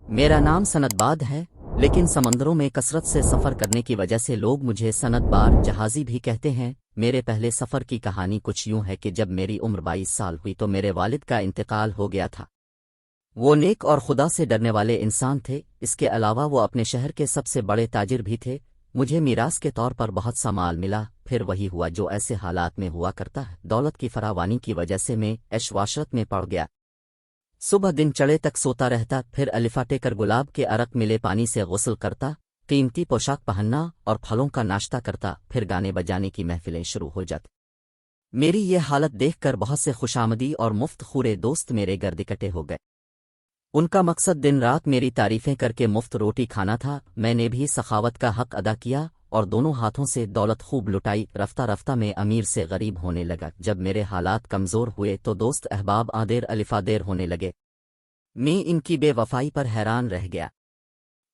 मेरा नाम सनदबाद है, लेकिन समंदरों में कसरत से सफ़र करने की वजह से लोग मुझे सनदबार जहाज़ी भी कहते हैं। मेरे पहले सफ़र की कहानी कुछ यूं है कि जब मेरी उम्र 22 साल हुई तो मेरे वालिद का इंतकाल हो गया था। वो नेक और खुदा से डरने वाले इंसान थे। इसके अलावा वो अपने शहर के सबसे बड़े ताजिर भी थे। मुझे मीरास के तौर पर बहुत सा माल मिला। फिर वही हुआ जो ऐसे हालात में हुआ करता है। दौलत की फरावानी की वजह से मैं ऐश-वाशरत में पड़ गया। सुबह दिन चढ़े तक सोता रहता, फिर अलिफाटे कर गुलाब के अरक मिले पानी से गुस्ल करता, कीमती पोशाक पहनना और फलों का नाश्ता करता, फिर गाने बजाने की महफिलें शुरू हो जाती। मेरी ये हालत देखकर बहुत से खुशामदी और मुफ्त खूरे दोस्त मेरे गर्द इकट्ठे हो गए। उनका मकसद दिन रात मेरी तारीफें करके मुफ्त रोटी खाना था। मैंने भी सखावत का हक अदा किया और दोनों हाथों से दौलत खूब लुटाई। रफ्ता रफ्ता में अमीर से गरीब होने लगा। जब मेरे हालात कमज़ोर हुए तो दोस्त अहबाब आदेर अलिफादेर होने लगे। मैं इनकी बेवफाई पर हैरान रह गया।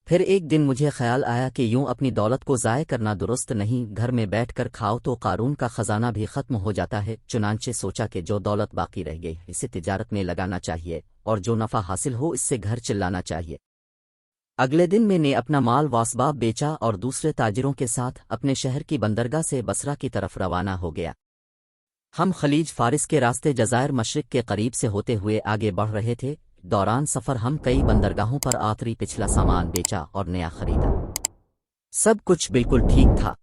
फिर एक दिन मुझे ख्याल आया कि यूं अपनी दौलत को ज़ाय करना दुरुस्त नहीं। घर में बैठकर खाओ तो कारून का खजाना भी ख़त्म हो जाता है। चुनांचे सोचा कि जो दौलत बाकी रह गई इसे तिजारत में लगाना चाहिए और जो नफ़ा हासिल हो इससे घर चिल्लाना चाहिए। अगले दिन मैंने अपना माल वासबाब बेचा और दूसरे ताजिरों के साथ अपने शहर की बंदरगाह से बसरा की तरफ रवाना हो गया। हम खलीज फारिस के रास्ते जज़ायर मशरिक के करीब से होते हुए आगे बढ़ रहे थे। दौरान सफ़र हम कई बंदरगाहों पर आतरी पिछला सामान बेचा और नया खरीदा। सब कुछ बिल्कुल ठीक था।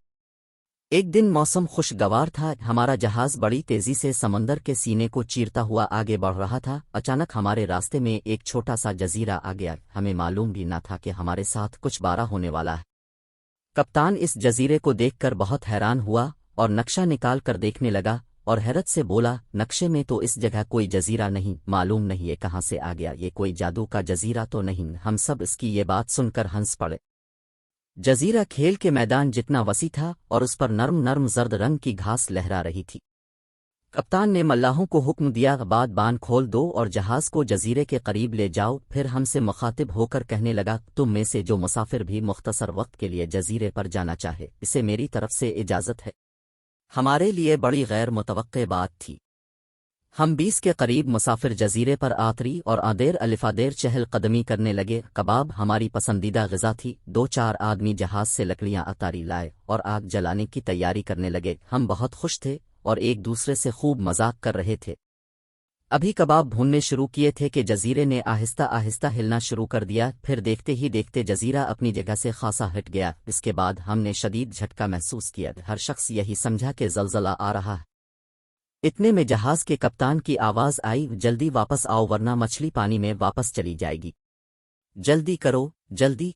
एक दिन मौसम खुशगवार था। हमारा जहाज़ बड़ी तेज़ी से समंदर के सीने को चीरता हुआ आगे बढ़ रहा था। अचानक हमारे रास्ते में एक छोटा सा जजीरा आ गया। हमें मालूम भी न था कि हमारे साथ कुछ बारा होने वाला है। कप्तान इस जजीरे को देखकर बहुत हैरान हुआ और नक्शा निकाल कर देखने लगा और हैरत से बोला, नक्शे में तो इस जगह कोई जजीरा नहीं, मालूम नहीं ये कहाँ से आ गया, ये कोई जादू का जजीरा तो नहीं। हम सब इसकी ये बात सुनकर हंस पड़े। जजीरा खेल के मैदान जितना वसी था और उस पर नर्म नर्म जर्द रंग की घास लहरा रही थी। कप्तान ने मल्लाहों को हुक्म दिया, बाद बान खोल दो और जहाज़ को जजीरे के करीब ले जाओ। फिर हमसे मुखातिब होकर कहने लगा, तुम में से जो मुसाफिर भी मुख्तसर वक्त के लिए जजीरे पर जाना चाहे इसे मेरी तरफ से इजाज़त है। हमारे लिए बड़ी गैर मुतवक्के बात थी। हम 20 के करीब मुसाफिर जजीरे पर आतरी और आदेर अलिफादेर चहल कदमी करने लगे। कबाब हमारी पसंदीदा ग़िज़ा थी। 2-4 आदमी जहाज़ से लकड़ियाँ अतारी लाए और आग जलाने की तैयारी करने लगे। हम बहुत खुश थे और एक दूसरे से खूब मजाक कर रहे थे। अभी कबाब भूनने शुरू किए थे कि जजीरे ने आहिस्ता आहिस्ता हिलना शुरू कर दिया। फिर देखते ही देखते जजीरा अपनी जगह से खासा हट गया। इसके बाद हमने शदीद झटका महसूस किया। हर शख्स यही समझा कि ज़लज़ला आ रहा है। इतने में जहाज़ के कप्तान की आवाज़ आई, जल्दी वापस आओ वरना मछली पानी में वापस चली जाएगी, जल्दी करो जल्दी।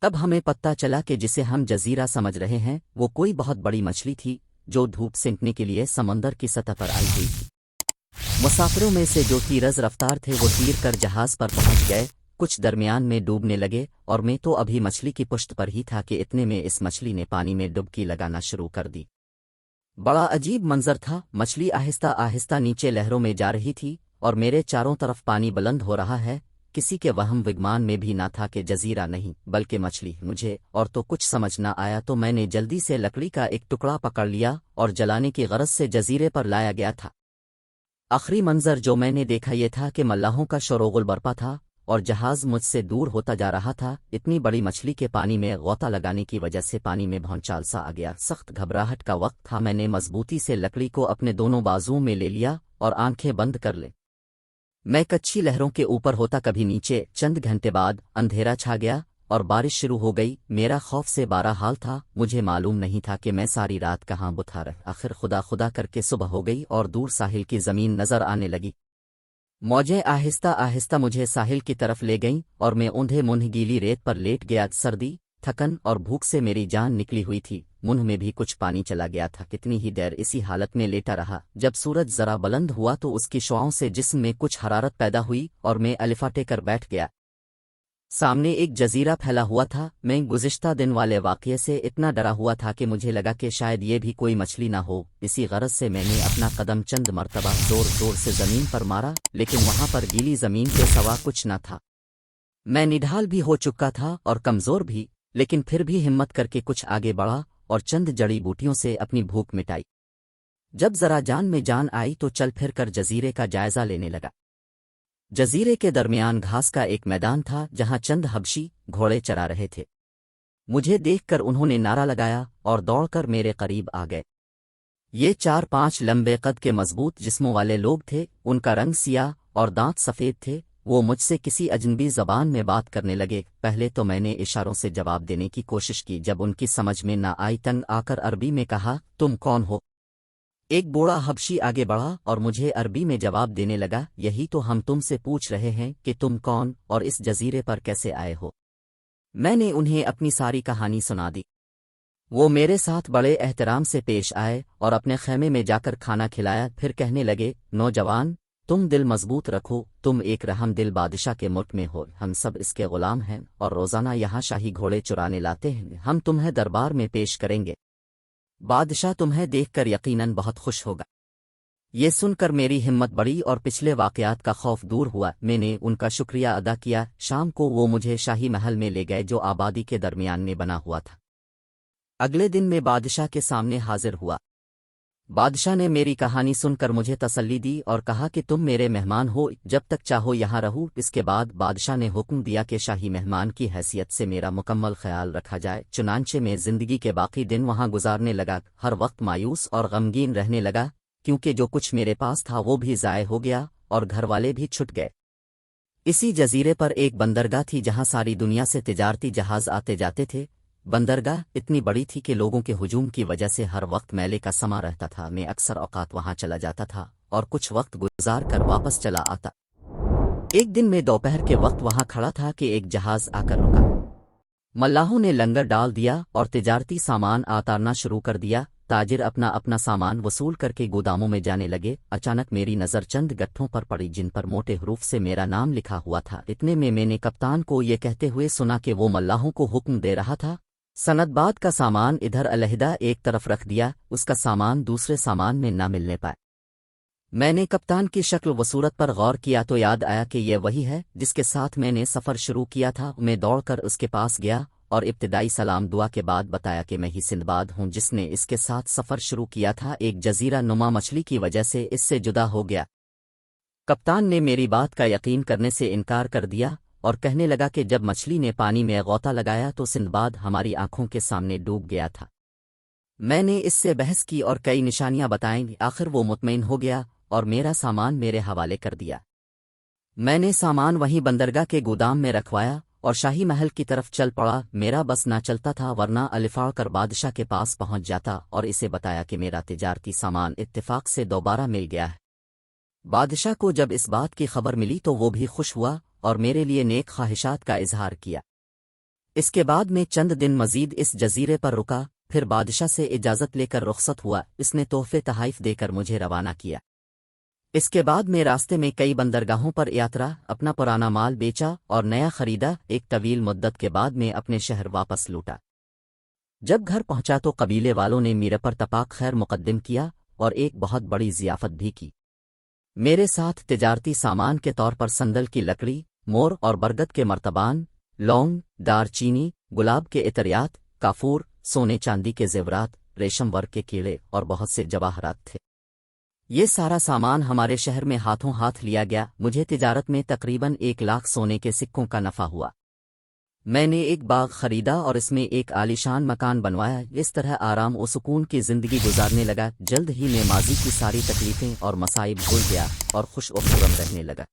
तब हमें पता चला कि जिसे हम जजीरा समझ रहे हैं वो कोई बहुत बड़ी मछली थी जो धूप सेंकने के लिए समंदर की सतह पर आई हुई थी। मुसाफिरों में से जो तेज रफ्तार थे वो तीर कर जहाज़ पर पहुंच गए। कुछ दरमियान में डूबने लगे और मैं तो अभी मछली की पुश्त पर ही था कि इतने में इस मछली ने पानी में डुबकी लगाना शुरू कर दी। बड़ा अजीब मंजर था। मछली आहिस्ता आहिस्ता नीचे लहरों में जा रही थी और मेरे चारों तरफ पानी बुलंद हो रहा है। किसी के वहम विगमान में भी ना था कि जजीरा नहीं बल्कि मछली। मुझे और तो कुछ समझ ना आया तो मैंने जल्दी से लकड़ी का एक टुकड़ा पकड़ लिया और जलाने की गरज से जजीरे पर लाया गया था। आखिरी मंजर जो मैंने देखा ये था कि मल्लाहों का शोरगुल बरपा था और जहाज़ मुझसे दूर होता जा रहा था। इतनी बड़ी मछली के पानी में गौता लगाने की वजह से पानी में भौंचाल सा आ गया। सख्त घबराहट का वक्त था। मैंने मजबूती से लकड़ी को अपने दोनों बाजुओं में ले लिया और आंखें बंद कर ले। मैं कच्ची लहरों के ऊपर होता कभी नीचे। चंद घंटे बाद अंधेरा छा गया और बारिश शुरू हो गई। मेरा खौफ से बारा हाल था। मुझे मालूम नहीं था कि मैं सारी रात कहाँ बुथा रहा। आखिर खुदा खुदा करके सुबह हो गई और दूर साहिल की ज़मीन नज़र आने लगी। मौजें आहिस्ता आहिस्ता मुझे साहिल की तरफ ले गईं और मैं ऊंधे मुंह गीली रेत पर लेट गया। सर्दी, थकन और भूख से मेरी जान निकली हुई थी। मुंह में भी कुछ पानी चला गया था। कितनी ही देर इसी हालत में लेटा रहा। जब सूरज जरा बुलंद हुआ तो उसकी शुआओं से जिस्म में कुछ हरारत पैदा हुई और मैं अलिफाटे कर बैठ गया। सामने एक जजीरा फैला हुआ था। मैं गुज़िश्ता दिन वाले वाक़ये से इतना डरा हुआ था कि मुझे लगा कि शायद ये भी कोई मछली ना हो। इसी गरज से मैंने अपना कदम चंद मर्तबा जोर जोर से ज़मीन पर मारा, लेकिन वहाँ पर गीली ज़मीन के सवा कुछ न था। मैं निढाल भी हो चुका था और कमज़ोर भी, लेकिन फिर भी हिम्मत करके कुछ आगे बढ़ा और चंद जड़ी बूटियों से अपनी भूख मिटाई। जब ज़रा जान में जान आई तो चल फिर कर जजीरे का जायज़ा लेने लगा। जजीरे के दरमियान घास का एक मैदान था जहां चंद हबशी घोड़े चरा रहे थे। मुझे देखकर उन्होंने नारा लगाया और दौड़कर मेरे करीब आ गए। ये 4-5 लंबे कद के मजबूत जिस्मों वाले लोग थे, उनका रंग सियाह और दांत सफ़ेद थे। वो मुझसे किसी अजनबी ज़बान में बात करने लगे। पहले तो मैंने इशारों से जवाब देने की कोशिश की, जब उनकी समझ में न आई तंग आकर अरबी में कहा, तुम कौन हो? एक बूढ़ा हबशी आगे बढ़ा और मुझे अरबी में जवाब देने लगा, यही तो हम तुमसे पूछ रहे हैं कि तुम कौन और इस जजीरे पर कैसे आए हो। मैंने उन्हें अपनी सारी कहानी सुना दी। वो मेरे साथ बड़े एहतराम से पेश आए और अपने खेमे में जाकर खाना खिलाया। फिर कहने लगे, नौजवान, तुम दिल मजबूत रखो, तुम एक रहम दिल बादशाह के मुल्क में हो, हम सब इसके गुलाम हैं और रोज़ाना यहाँ शाही घोड़े चुराने लाते हैं। हम तुम्हें दरबार में पेश करेंगे। बादशाह तुम्हें देखकर यकीनन बहुत खुश होगा। ये सुनकर मेरी हिम्मत बढ़ी और पिछले वाक़यात का खौफ दूर हुआ। मैंने उनका शुक्रिया अदा किया। शाम को वो मुझे शाही महल में ले गए जो आबादी के दरमियान में बना हुआ था। अगले दिन मैं बादशाह के सामने हाजिर हुआ। बादशाह ने मेरी कहानी सुनकर मुझे तसल्ली दी और कहा कि तुम मेरे मेहमान हो, जब तक चाहो यहाँ रहूं। इसके बाद बादशाह ने हुक्म दिया कि शाही मेहमान की हैसियत से मेरा मुकम्मल ख्याल रखा जाए। चुनांचे में ज़िंदगी के बाकी दिन वहाँ गुजारने लगा। हर वक्त मायूस और गमगीन रहने लगा, क्योंकि जो कुछ मेरे पास था वो भी ज़ाय हो गया और घर वाले भी छुट गए। इसी जजीरे पर एक बंदरगाह थी जहाँ सारी दुनिया से तिजारती जहाज़ आते जाते थे। बंदरगाह इतनी बड़ी थी कि लोगों के हुजूम की वजह से हर वक्त मेले का समा रहता था। मैं अक्सर औकात वहां चला जाता था और कुछ वक्त गुजार कर वापस चला आता। एक दिन मैं दोपहर के वक्त वहां खड़ा था कि एक जहाज आकर रुका। मल्लाहों ने लंगर डाल दिया और तिजारती सामान आतारना शुरू कर दिया। ताजिर अपना अपना सामान वसूल करके गोदामों में जाने लगे। अचानक मेरी नज़र चंद गट्ठों पर पड़ी जिन पर मोटे हरूफ से मेरा नाम लिखा हुआ था। इतने में मैंने कप्तान को ये कहते हुए सुना कि वो मल्लाहों को हुक्म दे रहा था, सनदबाद का सामान इधर अलहदा एक तरफ रख दिया, उसका सामान दूसरे सामान में ना मिलने पाए। मैंने कप्तान की शक्ल व सूरत पर गौर किया तो याद आया कि यह वही है जिसके साथ मैंने सफ़र शुरू किया था। मैं दौड़कर उसके पास गया और इब्तिदाई सलाम दुआ के बाद बताया कि मैं ही सिंदबाद हूँ जिसने इसके साथ सफ़र शुरू किया था। एक जजीरा नुमा मछली की वजह से इससे जुदा हो गया। कप्तान ने मेरी बात का यकीन करने से इनकार कर दिया और कहने लगा कि जब मछली ने पानी में गौता लगाया तो सिंदबाद हमारी आंखों के सामने डूब गया था। मैंने इससे बहस की और कई निशानियां बताईं। आखिर वो मुतमईन हो गया और मेरा सामान मेरे हवाले कर दिया। मैंने सामान वहीं बंदरगाह के गोदाम में रखवाया और शाही महल की तरफ चल पड़ा। मेरा बस ना चलता था, वरना अलिफाड़ कर बादशाह के पास पहुंच जाता और इसे बताया कि मेरा तिजारती सामान इत्तेफाक से दोबारा मिल गया है। बादशाह को जब इस बात की खबर मिली तो वो भी खुश हुआ और मेरे लिए नेक ख्वाहिशात का इजहार किया। इसके बाद मैं चंद दिन मजीद इस जजीरे पर रुका, फिर बादशाह से इजाज़त लेकर रुखसत हुआ। इसने तोहफे तहाइफ देकर मुझे रवाना किया। इसके बाद मैं रास्ते में कई बंदरगाहों पर यात्रा, अपना पुराना माल बेचा और नया खरीदा। एक तवील मुद्दत के बाद मैं अपने शहर वापस लौटा। जब घर पहुंचा तो कबीले वालों ने मेरे पर तपाक खैर मुकद्दम किया और एक बहुत बड़ी ज़ियाफत भी की। मेरे साथ तिजारती सामान के तौर पर संदल की लकड़ी, मोर और बरगद के मर्तबान, लौंग, दारचीनी, गुलाब के इतरियात, काफूर, सोने चांदी के जेवरात, रेशम वर्क के कीड़े और बहुत से जवाहरात थे। ये सारा सामान हमारे शहर में हाथों हाथ लिया गया। मुझे तिजारत में तकरीबन 1 लाख सोने के सिक्कों का नफ़ा हुआ। मैंने एक बाग खरीदा और इसमें एक आलीशान मकान बनवाया। इस तरह आराम और सुकून की ज़िंदगी गुजारने लगा। जल्द ही मैं माजी की सारी तकलीफ़ें और मसाइब भूल गया और खुश और खुर्रम रहने लगा।